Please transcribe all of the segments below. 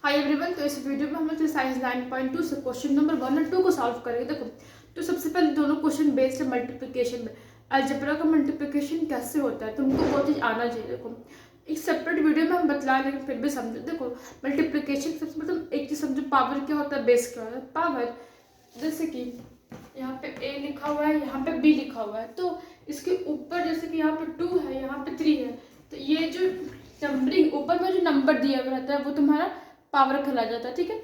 Hi everyone. तो इस video में हम लोग एक्सरसाइज 9.2 से क्वेश्चन नंबर 1 और 2 को सॉल्व करेंगे। देखो, तो सबसे पहले दोनों क्वेश्चन बेस्ड है मल्टीप्लिकेशन में। अलजेब्रा का मल्टीप्लिकेशन कैसे होता है तुमको वो चीज़ आना चाहिए। देखो, एक सेपरेट वीडियो में हम बतला लेकिन फिर भी समझो। देखो, मल्टीप्लिकेशन सबसे पहले तुम एक चीज़ समझो, पावर क्या होता है, बेस क्या होता है। पावर जैसे कि यहाँ पे a लिखा हुआ है, यहाँ पे b लिखा हुआ है, तो इसके ऊपर जैसे कि यहाँ पे 2 है, यहाँ पे 3 है, तो ये जो नंबरिंग ऊपर में जो नंबर दिया हुआ रहता है वो तुम्हारा पावर कहला जाता है। ठीक है,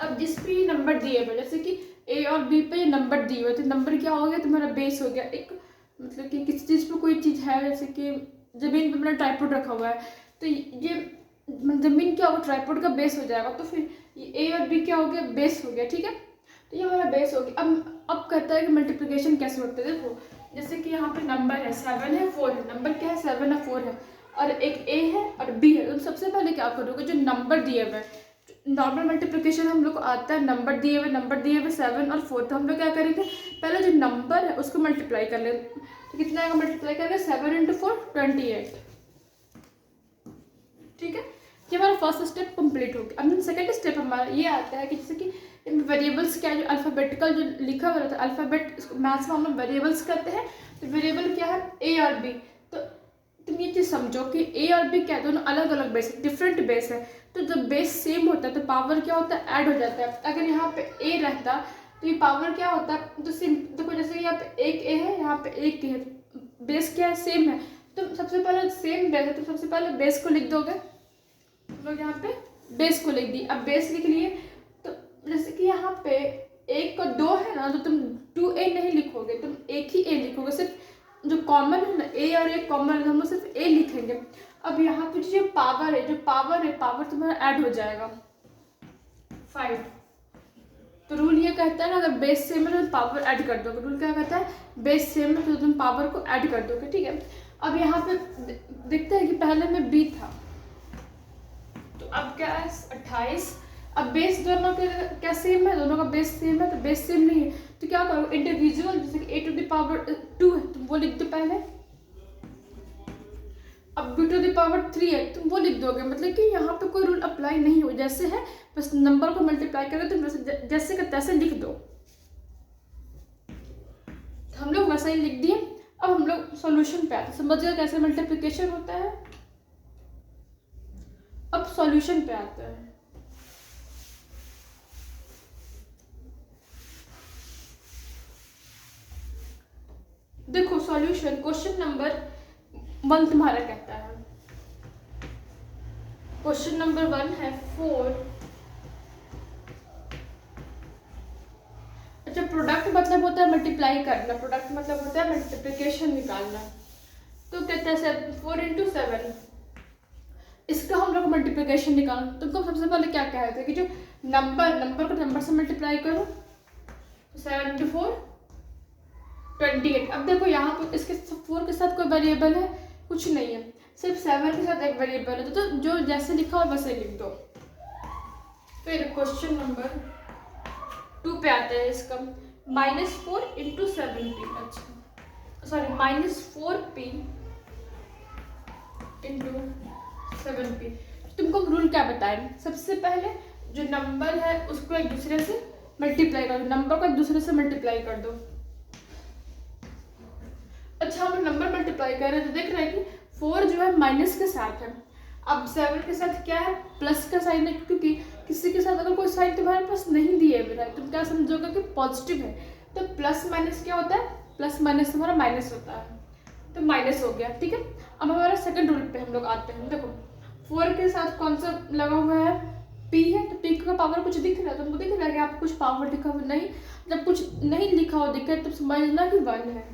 अब जिस पे ये नंबर दिए हुए जैसे कि a और b पे ये नंबर दिए हुए, तो नंबर क्या हो गया तुम्हारा, बेस हो गया। एक मतलब कि किसी चीज़ पे कोई चीज़ है, जैसे कि ज़मीन पे मेरा ट्राइपॉड रखा हुआ है, तो ये ज़मीन क्या होगा, ट्राइपॉड का बेस हो जाएगा। तो फिर ये a और b क्या हो गया, बेस हो गया। ठीक है, तो ये हमारा बेस हो गया। अब कहता है कि मल्टीप्लिकेशन कैसे होता है। देखो, जैसे कि यहाँ पे नंबर है 7 है 4 है, नंबर क्या है 7 है 4 है, और एक a है और b है। तो सबसे पहले क्या करोगे, जो नंबर दिए हुए, नॉर्मल मल्टीप्लिकेशन हम लोग को आता है, नंबर दिए हुए 7 और 4, तो हम लोग क्या करेंगे, पहले जो नंबर है उसको मल्टीप्लाई कर लेंगे। तो कितना आएगा, मल्टीप्लाई करेंगे 7 × 4 28। ठीक है, ये हमारा फर्स्ट स्टेप कंप्लीट हो गया। अब सेकंड स्टेप हमारा ये आता है कि जैसे कि वेरिएबल्स क्या है, जो अल्फ़ाबेटिकल जो लिखा हुआ रहता है, अल्फ़ाबेट मैथ्स में हम लोग वेरिएबल्स कहते हैं। तो वेरिएबल क्या है, a और b। तो तुम ये चीज़ समझो कि a और b क्या है, दोनों अलग अलग बेस है, डिफरेंट बेस है। तो जब बेस सेम होता है तो पावर क्या होता है, ऐड हो जाता है। अगर यहाँ पे a रहता तो ये पावर क्या होता है, तो देखो जैसे यहाँ पे एक a है, यहाँ पे एक a है, बेस क्या है, सेम है। तो सबसे पहले सेम बेस है, तो सबसे पहले बेस को लिख दोगे। हम लोग यहाँ पे बेस को लिख दी। अब बेस लिख लिए, तो जैसे कि यहाँ पे 1 और 2 है ना, तो तुम 2a नहीं लिखोगे, तुम एक ही a लिखोगे। सिर्फ जो कॉमन है ना, a और a कॉमन है, हम लोग सिर्फ a लिखेंगे। अब यहाँ पे जो पावर है, पावर तुम्हारा ऐड हो जाएगा 5। तो रूल ये कहता है ना, अगर बेस सेम है तो पावर ऐड कर दोगे। रूल क्या कहता है, बेस सेम है तो तुम पावर को ऐड कर दोगे। ठीक है, अब यहाँ पे देखते हैं कि पहले में b था, तो अब क्या है 28। अब बेस दोनों के क्या सेम है, दोनों का बेस सेम है, तो बेस सेम नहीं है तो क्या करो, इंडिविजुअल जैसे कि a टू द पावर 2 है तुम वो लिख दो पहले। अब b टू द पावर 3 है तुम वो लिख दोगे। मतलब कि यहाँ पे कोई रूल अप्लाई नहीं हो, जैसे है बस नंबर को मल्टीप्लाई करके तुम जैसे का तैसे लिख दो। तो हम लोग वैसा ही लिख दिए। अब हम लोग सॉल्यूशन पे आते हैं, समझ गए कैसे मल्टीप्लिकेशन होता है। अब सॉल्यूशन पे आते हैं। देखो, सॉल्यूशन क्वेश्चन नंबर 1 तुम्हारा कहता है, क्वेश्चन नंबर 1 है 4। अच्छा, प्रोडक्ट मतलब होता है मल्टीप्लाई करना, प्रोडक्ट मतलब होता है मल्टीप्लिकेशन निकालना। तो कहता है 4 × 7, इसका हम लोग मल्टीप्लिकेशन निकालना। तुमको सबसे पहले क्या कहते हैं कि जो नंबर को नंबर से मल्टीप्लाई करो, 7 × 4 28। अब देखो यहाँ पर इसके 4 के साथ कोई वेरिएबल है, कुछ नहीं है, सिर्फ 7 के साथ एक वेरिएबल है, तो जो जैसे लिखा हो वैसे लिख दो। फिर क्वेश्चन नंबर 2 पे आते हैं, इसका -4 × 7p। अच्छा सॉरी, -4p × 7p। तुमको रूल क्या बताएं, सबसे पहले जो नंबर है उसको एक दूसरे से मल्टीप्लाई कर दो, नंबर को एक दूसरे से मल्टीप्लाई कर दो। अच्छा, हम नंबर मल्टीप्लाई कर रहे हैं तो देख रहे हैं कि 4 जो है माइनस के साथ है, अब 7 के साथ क्या है, प्लस का साइन है, क्योंकि किसी के साथ अगर कोई साइन तुम्हारे पास नहीं दिए हुए है तुम क्या समझोगे कि पॉजिटिव है। तो प्लस माइनस क्या होता है, प्लस माइनस तुम्हारा माइनस होता है, तो माइनस हो गया। ठीक है, अब हमारा सेकंड रूल पे हम लोग आते हैं। देखो, 4 के साथ कौन सा लगा हुआ है, p है, तो p का पावर कुछ दिख रहा है, तुमको दिख रहा है कि आपको कुछ पावर लिखा हुआ नहीं। जब कुछ नहीं लिखा हो दिखे तो समझना कि 1 है,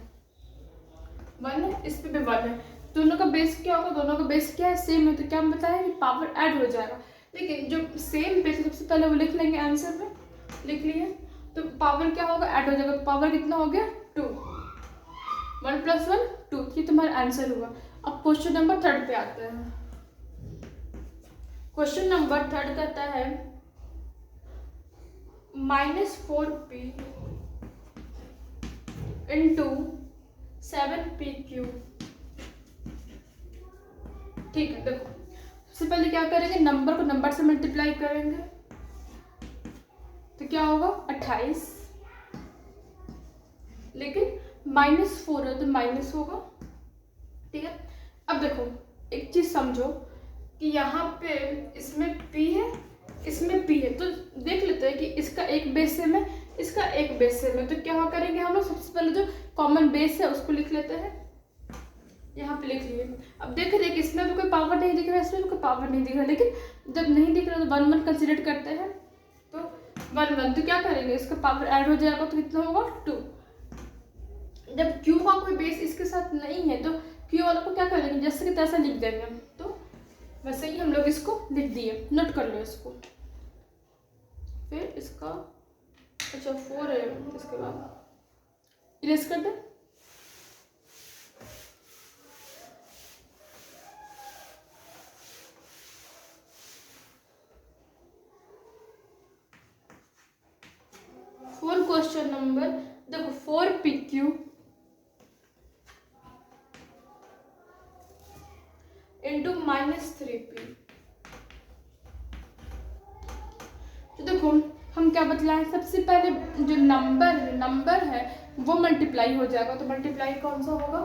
1 है, इस पे भी 1 है। दोनों का बेस क्या होगा, दोनों का बेस क्या है, सेम है, तो क्या हम बताएं कि पावर ऐड हो जाएगा। लेकिन जो सेम बेस है सबसे पहले वो लिख लेंगे, आंसर में लिख लिए, तो पावर क्या होगा, ऐड हो जाएगा। तो पावर कितना हो गया, 2, 1 + 1 2, ये तुम्हारा आंसर हुआ। अब क्वेश्चन नंबर 3 पे आते हैं। क्वेश्चन नंबर 3 कहता है -4p × 7p³। ठीक है, देखो सबसे पहले क्या करेंगे, नंबर को नंबर से मल्टीप्लाई करेंगे तो क्या होगा 28, लेकिन -4 है तो माइनस होगा, ठीक है। अब देखो एक चीज समझो कि यहाँ पे इसमें p है, इसमें p है, तो देख लेते हैं कि इसका एक बेस सेम है, इसका एक बेस सेम है, तो क्या करेंगे हम लोग, सबसे पहले जो कॉमन बेस है उसको लिख लेते हैं, यहाँ पे लिख लिए। अब देख रहे हैं कि इसमें भी कोई पावर नहीं दिख रहा है, इसमें भी कोई पावर नहीं दिख रहा, लेकिन जब नहीं दिख रहा तो 1 1 कंसिडर करते हैं, तो 1 1, तो क्या करेंगे इसका पावर ऐड हो जाएगा तो कितना होगा 2। जब Q का कोई बेस इसके साथ नहीं है तो Q वाला को क्या करेंगे, जैसे कि तैसा लिख देंगे, तो वैसे ही हम लोग इसको लिख दिए, नोट कर लो इसको। फिर इसका अच्छा 4 है, इसके बाद इरेज कर दे। क्वेश्चन नंबर देखो 4PQ इंटू -3P। तो देखो हम क्या बतलाएं, सबसे पहले जो नंबर है वो मल्टीप्लाई हो जाएगा, तो मल्टीप्लाई कौन सा होगा,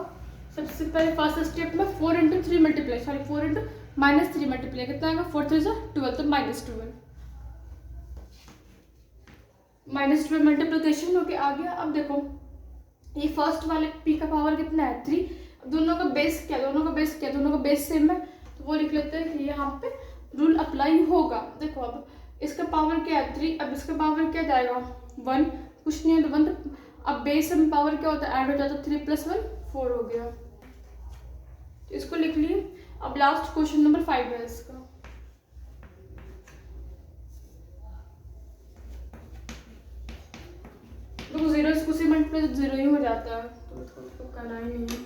सबसे पहले फर्स्ट स्टेप में 4 × 3 मल्टीप्लाई, सॉरी 4 × -3 मल्टीप्लाई, कितना आएगा 4 3 12, तो -12 -12 मल्टीप्लिकेशन होके आ गया। अब देखो ये फर्स्ट वाले p का पावर कितना है 3, दोनों का बेस क्या, दोनों का बेस सेम है, तो वो लिख लेते हैं कि यहाँ पे रूल अप्लाई होगा। देखो अब इसका पावर क्या है 3, अब इसका पावर क्या जाएगा 1, कुछ नहीं है तो 1, तो अब बेस में पावर क्या होता है ऐड हो जाता है, 3 + 1 4 हो गया, तो इसको लिख लिए। अब लास्ट क्वेश्चन नंबर 5 है इसका। तो 0 इसको से मल्टीप्लाई तो 0 ही हो जाता है, तो उसको करना ही नहीं है।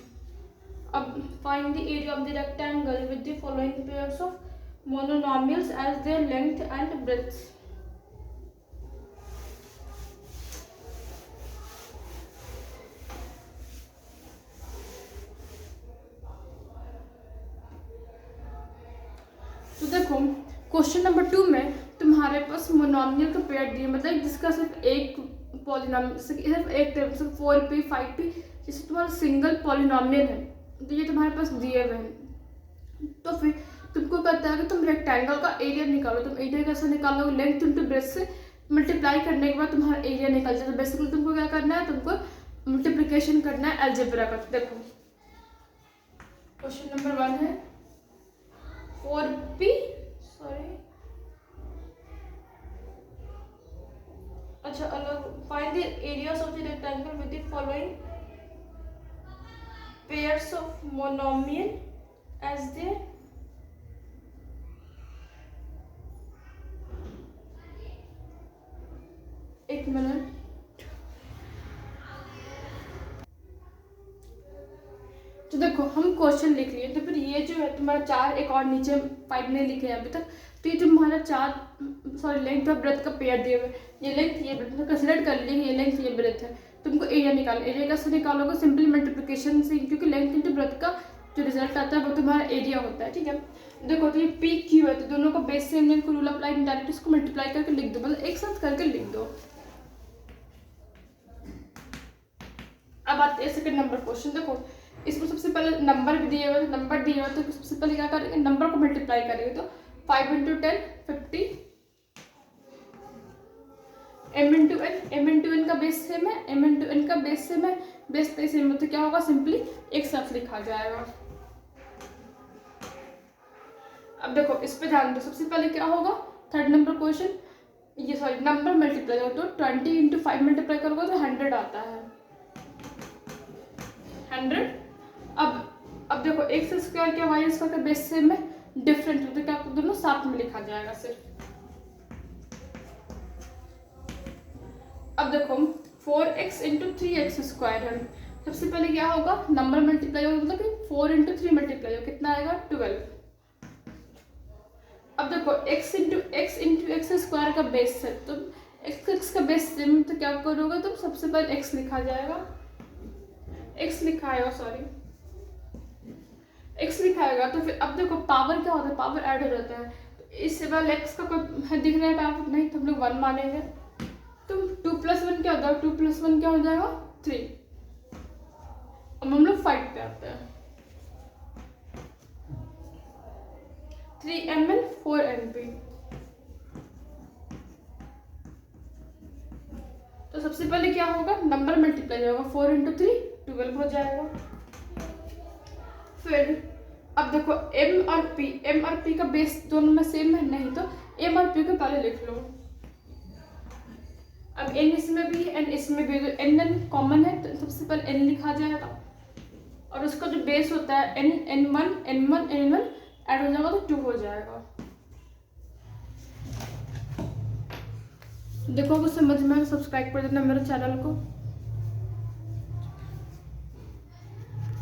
अब find the area of the rectangle with the following pairs of monomials as their length and breadth. तो देखो क्वेश्चन नंबर 2 में तुम्हारे पास मोनोमियल का पेयर दिए, मतलब जिसका सिर्फ एक पॉलिनॉमियल, सिर्फ एक टर्म, सिर्फ 4p 5p, जैसे तुम्हारा सिंगल पॉलिनॉमियल है, तो ये तुम्हारे पास दिए हुए हैं। तो फिर तुमको कहता है कि तुम रेक्टेंगल का एरिया निकालो, तुम एरिया कैसे निकालोगे, लेंथ इंटू ब्रेथ से मल्टीप्लाई करने के बाद तुम्हारा एरिया निकल जाए। तो बेसिकली तुमको क्या करना है, तुमको मल्टीप्लिकेशन करना है अलजेब्रा का। देखो क्वेश्चन नंबर 1 है 4p, सॉरी अच्छा अलग, find the areas of the rectangle with the following pairs of monomial as the एक मिनट। तो देखो हम क्वेश्चन लिख लिए, तो फिर ये जो है तुम्हारा 4, एक और नीचे 5 नहीं लिखे हैं अभी तक, तो ये तुम्हारा 4 सॉरी लेंथ और ब्रेथ का पेयर दिए हुए, ये लेंथ ये ब्रेथ कंसिडर कर ली, ये लेंथ ये ब्रेथ है। तुमको एरिया निकालना, एरिया कैसे निकालोगे, सिंपली मल्टीप्लिकेशन से, क्योंकि लेंथ इंटू ब्रेथ का जो रिजल्ट आता है वो तुम्हारा एरिया होता है, ठीक है। देखो तो ये पी क्यू है, तो दोनों का बेस सेम लेंथ को रूल अप्लाई डायरेक्ट इसको मल्टीप्लाई करके लिख दो, मतलब एक साथ करके लिख दो। अब आते हैं सेकंड नंबर क्वेश्चन। देखो इसमें सबसे पहले नंबर भी दिए हुए, नंबर दिए हुए, तो सबसे पहले क्या करेंगे, नंबर को मल्टीप्लाई करेंगे, तो 5 × 10 50, m × n, m × n का बेस सेम है, m × n का बेस सेम है, बेस नहीं सेम है तो क्या होगा, सिंपली एक साथ लिखा जाएगा। अब देखो इस पे ध्यान दो, सबसे पहले क्या होगा, थर्ड नंबर क्वेश्चन, ये सॉरी नंबर मल्टीप्लाई हो तो 20 × 5 मल्टीप्लाई करोगे तो 100 आता है, 100। अब देखो x स्क्वायर क्या y स्क्वायर का बेस सेम है, डिफरेंट है, तो क्या दोनों साथ में लिखा जाएगा सिर्फ। अब देखो 4x × 3x स्क्वायर है, सबसे पहले क्या होगा, नंबर मल्टीप्लाई होगा, मतलब कि 4 × 3 मल्टीप्लाई होगा, कितना आएगा 12। अब देखो x स्क्वायर का बेस है, तो x का बेस सेम, तो क्या करोगे, तो सबसे पहले x लिखा जाएगा, x लिखा है सॉरी, x लिखाएगा तो फिर अब देखो पावर क्या होता है, पावर ऐड हो जाता है। तो इस वाले x का कोई दिख रहा है पावर नहीं, तो हम लोग 1 मानेंगे। तो 2 + 1 क्या होता है, 2 + 1 क्या हो जाएगा 3। अब हम लोग 5 पे आते हैं। 3 ml 4 mp। तो सबसे पहले क्या होगा, नंबर मल्टीप्लाई होगा, 4 × 3 12 हो जाएगा। फिर अब देखो m और p का बेस दोनों में सेम है, नहीं तो m और p को पहले लिख लो। अब n इसमें भी है n इसमें भी, तो n कॉमन है तो सबसे पहले n लिखा जाएगा, और उसका जो बेस होता है n1 ऐड हो जाएगा तो 2 हो जाएगा। देखो अगर समझ में आए सब्सक्राइब कर देना मेरे चैनल को।